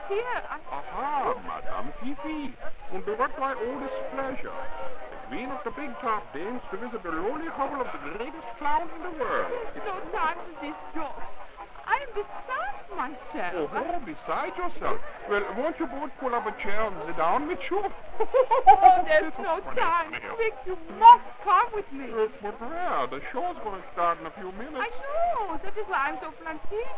here. Aha, Madame Fifi. Und what my oldest pleasure. The Queen of the Big Top deigns to visit the lowly hovel of the greatest clown in the world. There's no time for this joke. I am beside myself. Oh, beside yourself. Well, won't you both pull up a chair and sit down with you? Oh, there's no time. Quick, you must come with me. But where? The show's going to start in a few minutes. I know. That is why I'm so frantic.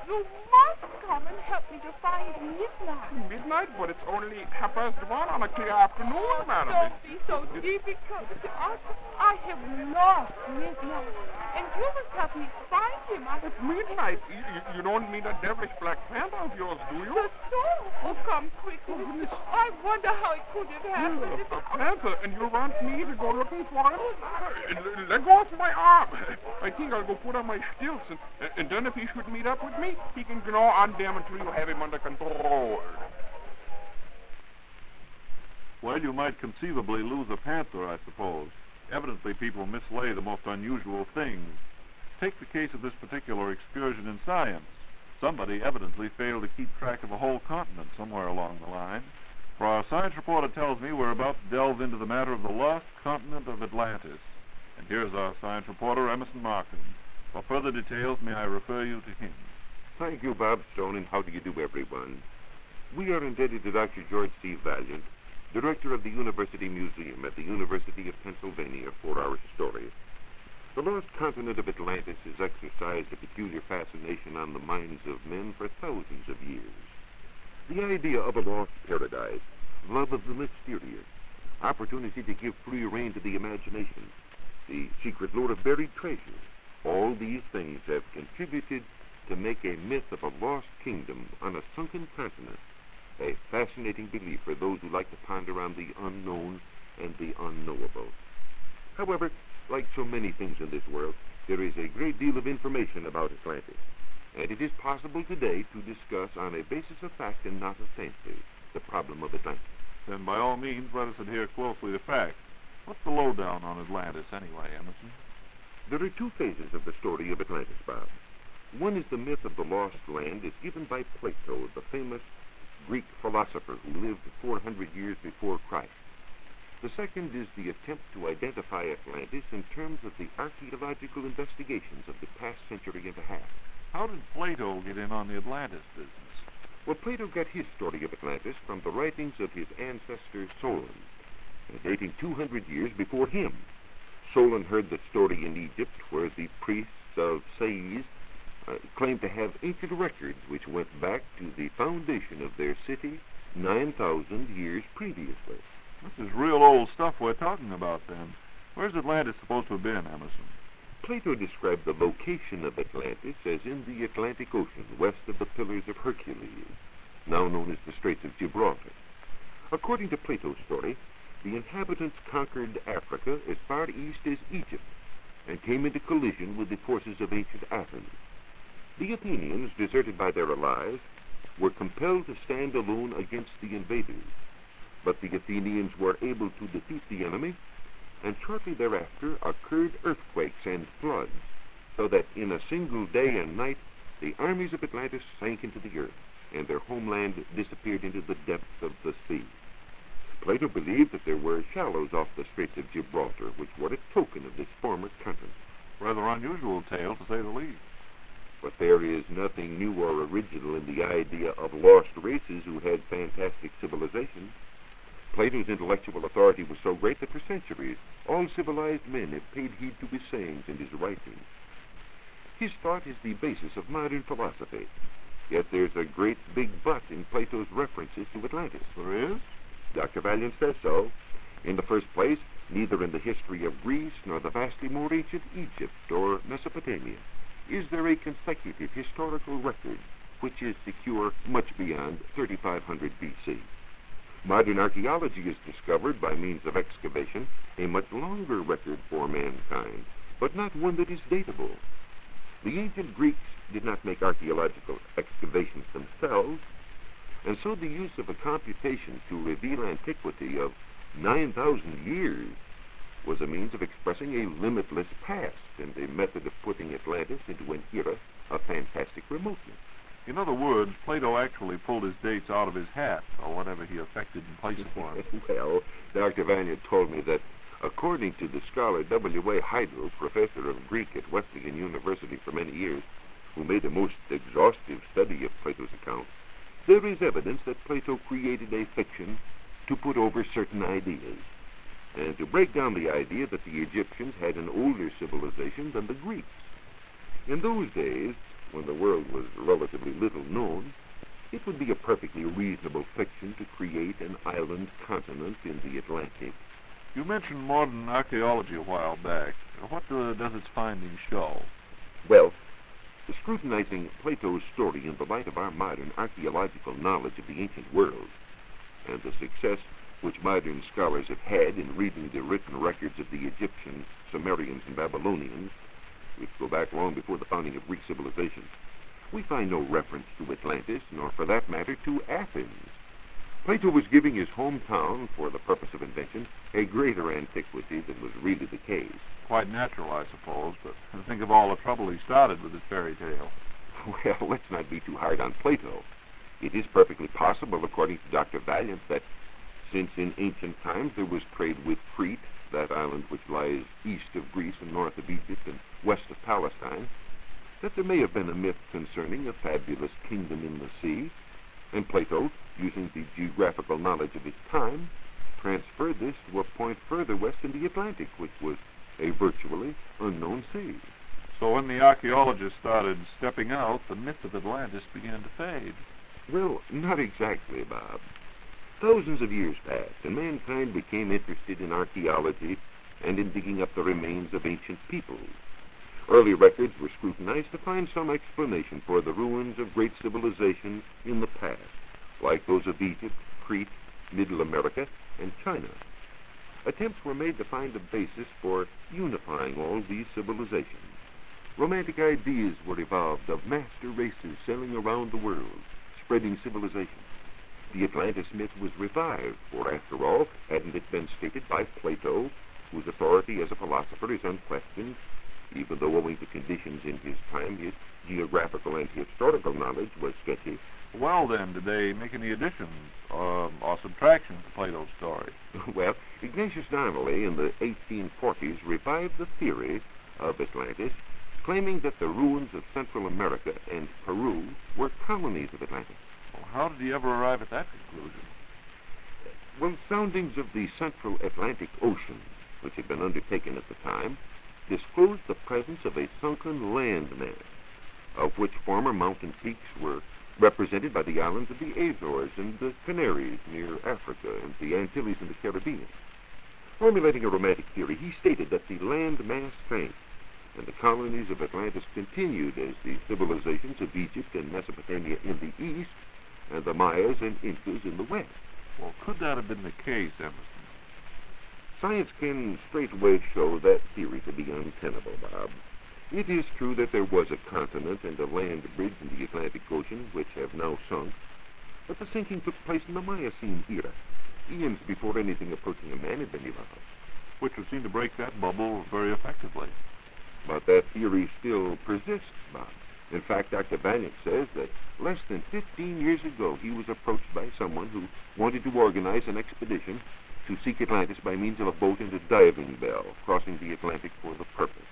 You must come and help me to find midnight. Midnight? But it's only 1:30 on a clear afternoon, madam. Don't be so difficult. I have lost midnight. And you must help me find him. At midnight? You don't mean that devilish Black Panther of yours, do you? The soul. Oh, come quickly. I wonder how it could have happened. A panther, and you want me to go looking for him? Let go of my arm. I think I'll go put on my stilts, and then if he should meet up with me, he can gnaw on them until you have him under control. Well, you might conceivably lose a panther, I suppose. Evidently, people mislay the most unusual things. Take the case of this particular excursion in science. Somebody evidently failed to keep track of a whole continent somewhere along the line. For our science reporter tells me we're about to delve into the matter of the lost continent of Atlantis. And here's our science reporter, Emerson Markham. For further details, may I refer you to him? Thank you, Bob Stone, and how do you do, everyone? We are indebted to Dr. George C. Valiant, director of the University Museum at the University of Pennsylvania, for our story. The lost continent of Atlantis has exercised a peculiar fascination on the minds of men for thousands of years. The idea of a lost paradise, love of the mysterious, opportunity to give free rein to the imagination, the secret lure of buried treasure, all these things have contributed to make a myth of a lost kingdom on a sunken continent a fascinating belief for those who like to ponder on the unknown and the unknowable. However, like so many things in this world, there is a great deal of information about Atlantis, and it is possible today to discuss on a basis of fact and not of fancy the problem of Atlantis. Then by all means, let us adhere closely to fact. What's the lowdown on Atlantis anyway, Emerson? There are two phases of the story of Atlantis, Bob. One is the myth of the lost land as given by Plato, the famous Greek philosopher who lived 400 years before Christ. The second is the attempt to identify Atlantis in terms of the archaeological investigations of the past century and a half. How did Plato get in on the Atlantis business? Well, Plato got his story of Atlantis from the writings of his ancestor Solon, dating 200 years before him. Solon heard the story in Egypt where the priests of Sais claimed to have ancient records which went back to the foundation of their city 9,000 years previously. This is real old stuff we're talking about, then. Where's Atlantis supposed to have been, Emerson? Plato described the location of Atlantis as in the Atlantic Ocean, west of the Pillars of Hercules, now known as the Straits of Gibraltar. According to Plato's story, the inhabitants conquered Africa as far east as Egypt and came into collision with the forces of ancient Athens. The Athenians, deserted by their allies, were compelled to stand alone against the invaders. But the Athenians were able to defeat the enemy, and shortly thereafter occurred earthquakes and floods, so that in a single day and night the armies of Atlantis sank into the earth, and their homeland disappeared into the depths of the sea. Plato believed that there were shallows off the Straits of Gibraltar, which were a token of this former continent. Rather unusual tale, to say the least. But there is nothing new or original in the idea of lost races who had fantastic civilizations. Plato's intellectual authority was so great that for centuries all civilized men have paid heed to his sayings and his writings. His thought is the basis of modern philosophy. Yet there's a great big but in Plato's references to Atlantis. There is? Dr. Valiant says so. In the first place, neither in the history of Greece nor the vastly more ancient Egypt or Mesopotamia is there a consecutive historical record which is secure much beyond 3500 BC. Modern archaeology has discovered, by means of excavation, a much longer record for mankind, but not one that is datable. The ancient Greeks did not make archaeological excavations themselves, and so the use of a computation to reveal antiquity of 9,000 years was a means of expressing a limitless past and a method of putting Atlantis into an era of fantastic remoteness. In other words, Plato actually pulled his dates out of his hat, or whatever he affected in place of one. Well, Dr. Valiant told me that according to the scholar W.A. Hydro, professor of Greek at Wesleyan University for many years, who made a most exhaustive study of Plato's account, there is evidence that Plato created a fiction to put over certain ideas, and to break down the idea that the Egyptians had an older civilization than the Greeks. In those days, when the world was relatively little known, it would be a perfectly reasonable fiction to create an island continent in the Atlantic. You mentioned modern archaeology a while back. What does its findings show? Well, scrutinizing Plato's story in the light of our modern archaeological knowledge of the ancient world, and the success which modern scholars have had in reading the written records of the Egyptians, Sumerians, and Babylonians, which go back long before the founding of Greek civilization, we find no reference to Atlantis, nor for that matter to Athens. Plato was giving his hometown, for the purpose of invention, a greater antiquity than was really the case. Quite natural, I suppose, but think of all the trouble he started with his fairy tale. Well, let's not be too hard on Plato. It is perfectly possible, according to Dr. Valiant, that since in ancient times there was trade with Crete, that island which lies east of Greece and north of Egypt and west of Palestine, that there may have been a myth concerning a fabulous kingdom in the sea, and Plato, using the geographical knowledge of his time, transferred this to a point further west in the Atlantic, which was a virtually unknown sea. So when the archaeologists started stepping out, the myth of Atlantis began to fade. Well, not exactly, Bob. Thousands of years passed, and mankind became interested in archaeology and in digging up the remains of ancient peoples. Early records were scrutinized to find some explanation for the ruins of great civilizations in the past, like those of Egypt, Crete, Middle America, and China. Attempts were made to find a basis for unifying all these civilizations. Romantic ideas were evolved of master races sailing around the world, spreading civilization. The Atlantis myth was revived, for after all, hadn't it been stated by Plato, whose authority as a philosopher is unquestioned, even though owing to conditions in his time, his geographical and historical knowledge was sketchy. Well, then, did they make any additions or subtractions to Plato's story? Well, Ignatius Donnelly in the 1840s revived the theory of Atlantis, claiming that the ruins of Central America and Peru were colonies of Atlantis. Well, how did he ever arrive at that conclusion? Well, soundings of the Central Atlantic Ocean, which had been undertaken at the time, disclosed the presence of a sunken land mass, of which former mountain peaks were represented by the islands of the Azores and the Canaries near Africa and the Antilles in the Caribbean. Formulating a romantic theory, he stated that the land mass sank, and the colonies of Atlantis continued as the civilizations of Egypt and Mesopotamia in the east, and the Mayas and Incas in the west. Well, could that have been the case, Emerson? Science can straightway show that theory to be untenable, Bob. It is true that there was a continent and a land bridge in the Atlantic Ocean, which have now sunk, but the sinking took place in the Miocene era, eons before anything approaching a man had been evolved. Which would seem to break that bubble very effectively. But that theory still persists, Bob. In fact, Dr. Valiant says that less than 15 years ago he was approached by someone who wanted to organize an expedition to seek Atlantis by means of a boat and a diving bell, crossing the Atlantic for the purpose.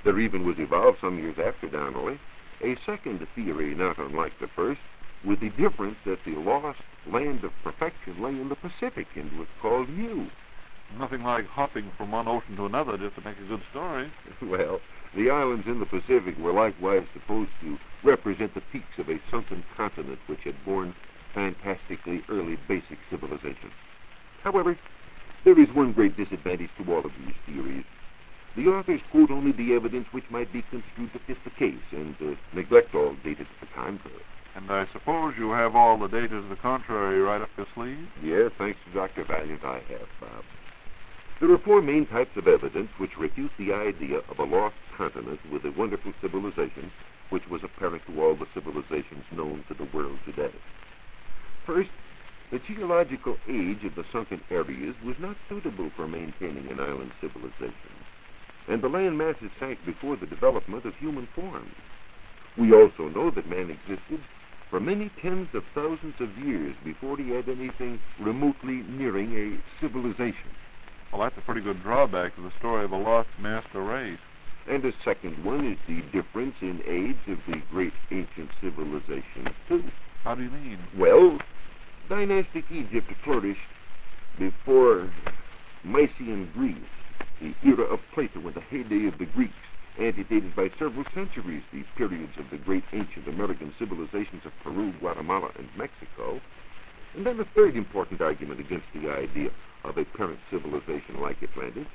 There even was evolved some years after Donnelly a second theory not unlike the first, with the difference that the lost land of perfection lay in the Pacific and was called Mu. Nothing like hopping from one ocean to another just to make a good story. Well, the islands in the Pacific were likewise supposed to represent the peaks of a sunken continent which had borne fantastically early basic civilization. However, there is one great disadvantage to all of these theories. The authors quote only the evidence which might be construed to fit the case and neglect all data to the contrary. And I suppose you have all the data to the contrary right up your sleeve? Yes, thanks to Dr. Valiant, I have, Bob. There are four main types of evidence which refute the idea of a lost continent with a wonderful civilization which was apparent to all the civilizations known to the world today. First, the geological age of the sunken areas was not suitable for maintaining an island civilization, and the land masses sank before the development of human forms. We also know that man existed for many tens of thousands of years before he had anything remotely nearing a civilization. Well, that's a pretty good drawback to the story of a lost master race. And a second one is the difference in age of the great ancient civilizations, too. How do you mean? Well, dynastic Egypt flourished before Mycenaean Greece, the era of Plato and the heyday of the Greeks, antedated by several centuries the periods of the great ancient American civilizations of Peru, Guatemala, and Mexico. And then the third important argument against the idea of a parent civilization like Atlantis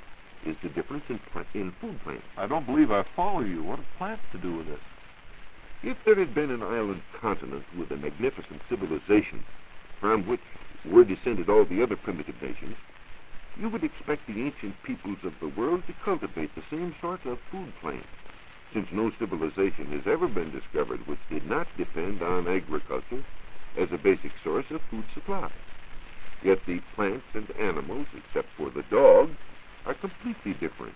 is the difference in food plants. I don't believe I follow you. What have plants to do with this? If there had been an island continent with a magnificent civilization from which were descended all the other primitive nations, you would expect the ancient peoples of the world to cultivate the same sort of food plants, since no civilization has ever been discovered which did not depend on agriculture as a basic source of food supply. Yet the plants and animals, except for the dog, are completely different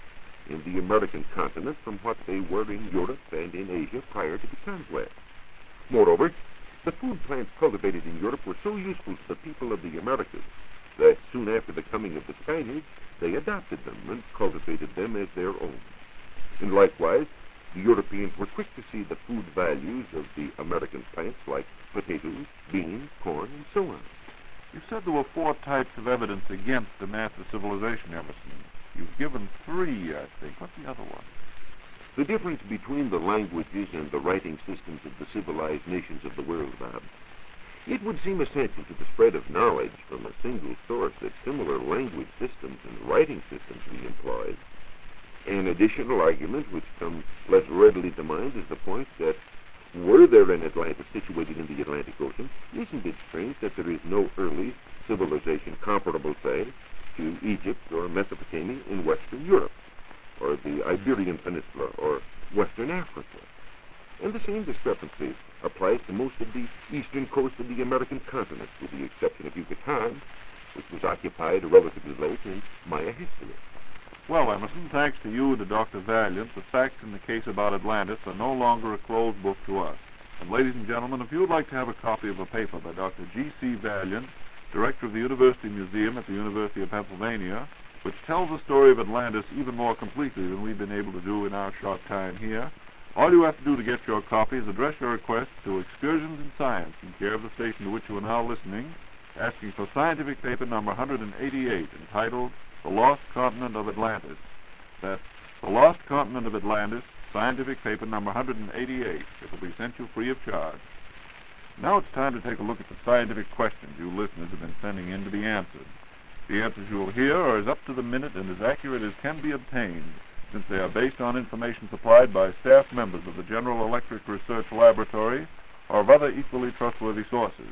in the American continent from what they were in Europe and in Asia prior to the conquest. Moreover, the food plants cultivated in Europe were so useful to the people of the Americas that soon after the coming of the Spaniards, they adopted them and cultivated them as their own. And likewise, the Europeans were quick to see the food values of the American plants like potatoes, beans, corn, and so on. You said there were 4 types of evidence against the master civilization, Emerson. You've given 3, I think. What's the other one? The difference between the languages and the writing systems of the civilized nations of the world, Bob. It would seem essential to the spread of knowledge from a single source that similar language systems and writing systems be employed. An additional argument which comes less readily to mind is the point that were there an Atlantis situated in the Atlantic Ocean, isn't it strange that there is no early civilization comparable, say, to Egypt or Mesopotamia in Western Europe, or the Iberian Peninsula, or Western Africa? And the same discrepancy applies to most of the eastern coast of the American continent, with the exception of Yucatan, which was occupied relatively late in Maya history. Well, Emerson, thanks to you and to Dr. Valiant, the facts in the case about Atlantis are no longer a closed book to us. And ladies and gentlemen, if you would like to have a copy of a paper by Dr. G.C. Valiant, director of the University Museum at the University of Pennsylvania, which tells the story of Atlantis even more completely than we've been able to do in our short time here, all you have to do to get your copy is address your request to Excursions in Science, in care of the station to which you are now listening, asking for scientific paper number 188, entitled The Lost Continent of Atlantis. That's The Lost Continent of Atlantis, scientific paper number 188. It will be sent you free of charge. Now it's time to take a look at the scientific questions you listeners have been sending in to be answered. The answers you will hear are as up to the minute and as accurate as can be obtained, since they are based on information supplied by staff members of the General Electric Research Laboratory or of other equally trustworthy sources.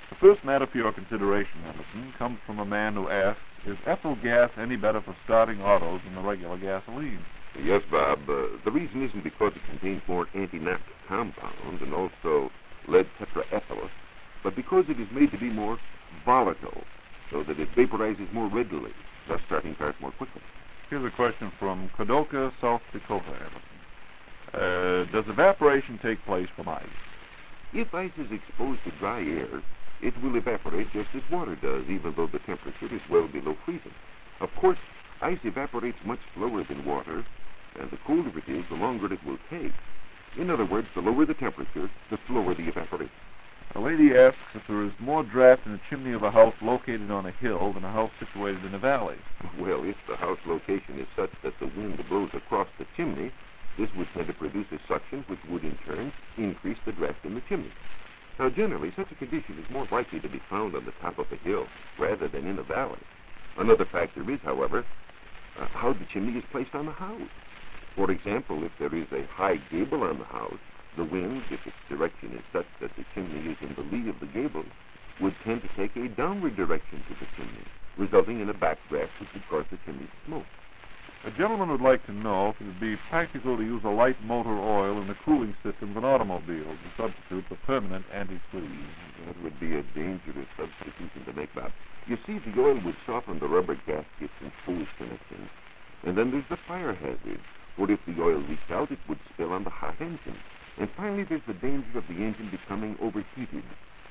The first matter for your consideration, Emerson, comes from a man who asks, is ethyl gas any better for starting autos than the regular gasoline? Yes, Bob. The reason isn't because it contains more anti-knock compounds and also lead tetraethyl, but because it is made to be more volatile, so that it vaporizes more readily, thus starting cars more quickly. Here's a question from Kadoka, South Dakota, Emerson. Does evaporation take place from ice? If ice is exposed to dry air, it will evaporate just as water does, even though the temperature is well below freezing. Of course, ice evaporates much slower than water, and the colder it is, the longer it will take. In other words, the lower the temperature, the slower the evaporation. A lady asks if there is more draft in the chimney of a house located on a hill than a house situated in a valley. Well, if the house location is such that the wind blows across the chimney, this would tend to produce a suction which would in turn increase the draft in the chimney. Now, generally, such a condition is more likely to be found on the top of a hill rather than in a valley. Another factor is, however, how the chimney is placed on the house. For example, if there is a high gable on the house, the wind, if its direction is such that the chimney is in the lee of the gable, would tend to take a downward direction to the chimney, resulting in a backdraft which would cause the chimney to smoke. A gentleman would like to know if it would be practical to use a light motor oil in the cooling system of an automobile to substitute for permanent anti-freeze. That would be a dangerous substitution to make, Bob. You see, the oil would soften the rubber gaskets and hose connections. And then there's the fire hazard, for if the oil leaked out, it would spill on the hot engine. And finally, there's the danger of the engine becoming overheated,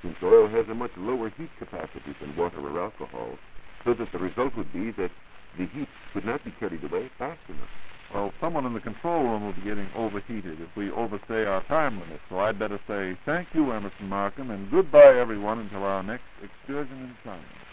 since oil has a much lower heat capacity than water or alcohol, so that the result would be that the heat could not be carried away fast enough. Well, someone in the control room will be getting overheated if we overstay our time limit, so I'd better say thank you, Emerson Markham, and goodbye, everyone, until our next excursion in science.